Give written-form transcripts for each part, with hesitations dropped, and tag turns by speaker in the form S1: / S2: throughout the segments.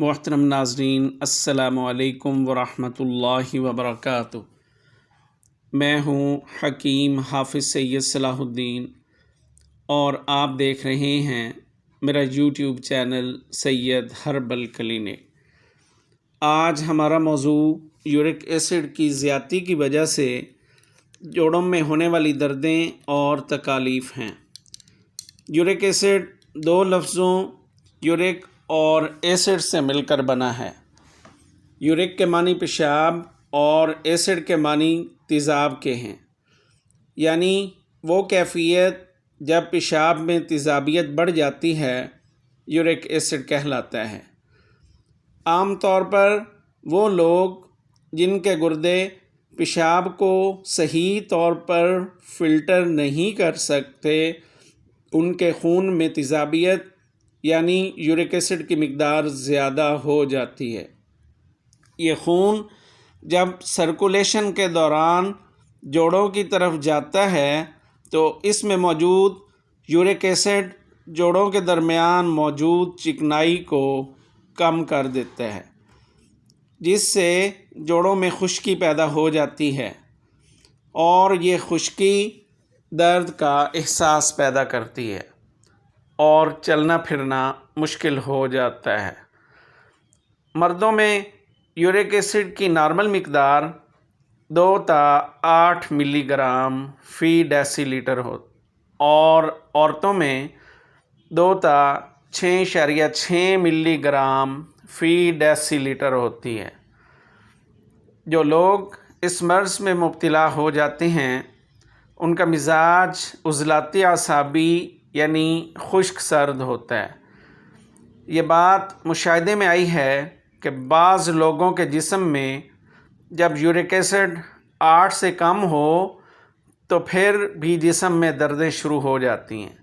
S1: محترم ناظرین، السلام علیکم ورحمۃ اللہ وبرکاتہ۔ میں ہوں حکیم حافظ سید صلاح الدین اور آپ دیکھ رہے ہیں میرا یوٹیوب چینل سید ہربل کلینک۔ آج ہمارا موضوع یورک ایسڈ کی زیادتی کی وجہ سے جوڑوں میں ہونے والی دردیں اور تکالیف ہیں۔ یورک ایسڈ دو لفظوں یورک اور ایسڈ سے مل کر بنا ہے۔ یورک کے معنی پیشاب اور ایسڈ کے معنی تیزاب کے ہیں، یعنی وہ کیفیت جب پیشاب میں تیزابیت بڑھ جاتی ہے یورک ایسڈ کہلاتا ہے۔ عام طور پر وہ لوگ جن کے گردے پیشاب کو صحیح طور پر فلٹر نہیں کر سکتے، ان کے خون میں تیزابیت یعنی یورک ایسڈ کی مقدار زیادہ ہو جاتی ہے۔ یہ خون جب سرکولیشن کے دوران جوڑوں کی طرف جاتا ہے تو اس میں موجود یورک ایسڈ جوڑوں کے درمیان موجود چکنائی کو کم کر دیتا ہے، جس سے جوڑوں میں خشکی پیدا ہو جاتی ہے اور یہ خشکی درد کا احساس پیدا کرتی ہے اور چلنا پھرنا مشکل ہو جاتا ہے۔ مردوں میں یورک ایسڈ کی نارمل مقدار 2 تا 8 ملی گرام فی ڈیسی لیٹر ہو اور عورتوں میں 2 تا 6.6 ملی گرام فی ڈیسی لیٹر ہوتی ہے۔ جو لوگ اس مرض میں مبتلا ہو جاتے ہیں ان کا مزاج عضلاتی اعصابی یعنی خشک سرد ہوتا ہے۔ یہ بات مشاہدے میں آئی ہے کہ بعض لوگوں کے جسم میں جب یورک ایسڈ 8 سے کم ہو تو پھر بھی جسم میں دردیں شروع ہو جاتی ہیں۔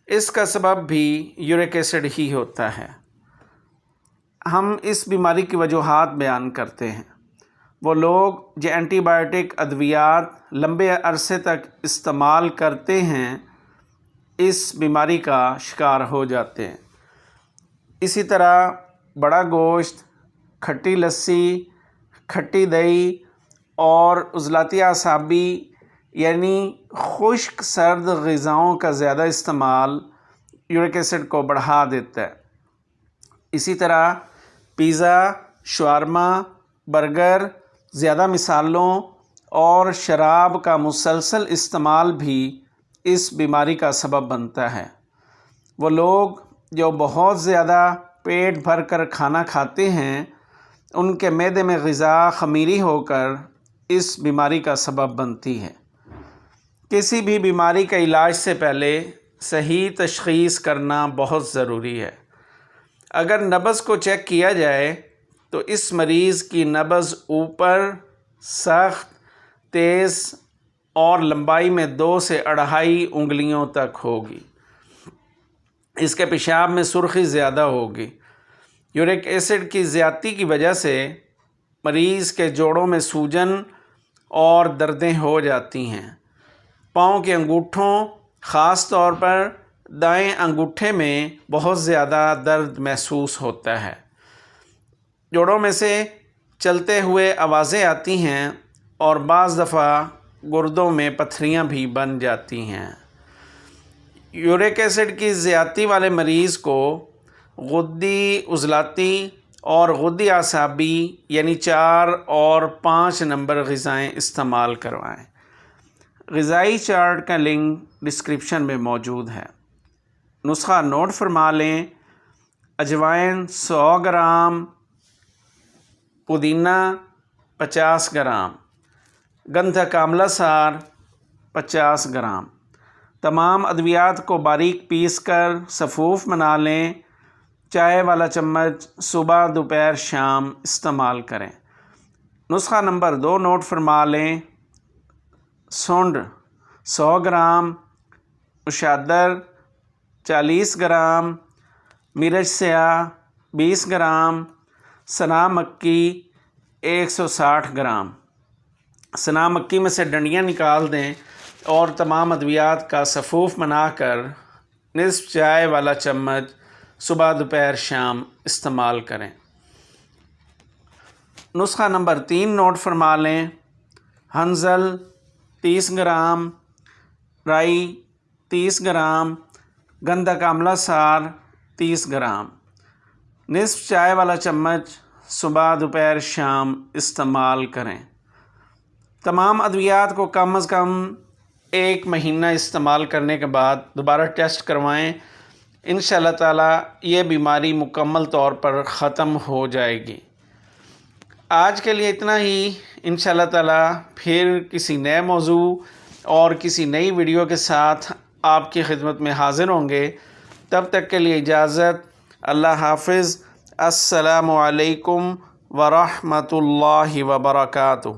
S1: اس کا سبب بھی یورک ایسڈ ہی ہوتا ہے۔ ہم اس بیماری کی وجوہات بیان کرتے ہیں۔ وہ لوگ جو اینٹی بائیوٹک ادویات لمبے عرصے تک استعمال کرتے ہیں اس بیماری کا شکار ہو جاتے ہیں۔ اسی طرح بڑا گوشت، کھٹی لسی، کھٹی دہی اور عضلاتی اعصابی یعنی خشک سرد غذاؤں کا زیادہ استعمال یورک ایسڈ کو بڑھا دیتا ہے۔ اسی طرح پیزا، شاورما، برگر، زیادہ مصالحوں اور شراب کا مسلسل استعمال بھی اس بیماری کا سبب بنتا ہے۔ وہ لوگ جو بہت زیادہ پیٹ بھر کر کھانا کھاتے ہیں ان کے معدے میں غذا خمیری ہو کر اس بیماری کا سبب بنتی ہے۔ کسی بھی بیماری کا علاج سے پہلے صحیح تشخیص کرنا بہت ضروری ہے۔ اگر نبض کو چیک کیا جائے تو اس مریض کی نبض اوپر، سخت، تیز اور لمبائی میں 2 سے 2.5 انگلیوں تک ہوگی۔ اس کے پیشاب میں سرخی زیادہ ہوگی۔ یورک ایسڈ کی زیادتی کی وجہ سے مریض کے جوڑوں میں سوجن اور دردیں ہو جاتی ہیں۔ پاؤں کے انگوٹھوں، خاص طور پر دائیں انگوٹھے میں بہت زیادہ درد محسوس ہوتا ہے۔ جوڑوں میں سے چلتے ہوئے آوازیں آتی ہیں اور بعض دفعہ گردوں میں پتھریاں بھی بن جاتی ہیں۔ یورک ایسڈ کی زیادتی والے مریض کو غدی، عضلاتی اور غدی اعصابی یعنی 4 اور 5 نمبر غذائیں استعمال کروائیں۔ غذائی چارٹ کا لنک ڈسکرپشن میں موجود ہے، نسخہ نوٹ فرما لیں۔ اجوائن 100 گرام، پودینہ 50 گرام، گندھک آملہ سار 50 گرام۔ تمام ادویات کو باریک پیس کر سفوف بنا لیں۔ چائے والا چمچ صبح، دوپہر، شام استعمال کریں۔ نسخہ نمبر 2 نوٹ فرما لیں۔ سونڈ 100 گرام، اشادر 40 گرام، مرچ سیاہ 20 گرام، سنا مکی 160 گرام۔ سنا مکی میں سے ڈنڈیاں نکال دیں اور تمام ادویات کا سفوف بنا کر نصف چائے والا چمچ صبح دوپہر شام استعمال کریں۔ نسخہ نمبر 3 نوٹ فرما لیں۔ ہنزل 30 گرام، رائی 30 گرام، گندھک آملہ سار 30 گرام، نصف چائے والا چمچ صبح دوپہر شام استعمال کریں۔ تمام ادویات کو کم از کم 1 مہینہ استعمال کرنے کے بعد دوبارہ ٹیسٹ کروائیں۔ انشاءاللہ تعالی یہ بیماری مکمل طور پر ختم ہو جائے گی۔ آج کے لیے اتنا ہی۔ انشاءاللہ تعالی پھر کسی نئے موضوع اور کسی نئی ویڈیو کے ساتھ آپ کی خدمت میں حاضر ہوں گے۔ تب تک کے لیے اجازت۔ اللہ حافظ۔ السلام علیکم ورحمۃ اللہ وبرکاتہ۔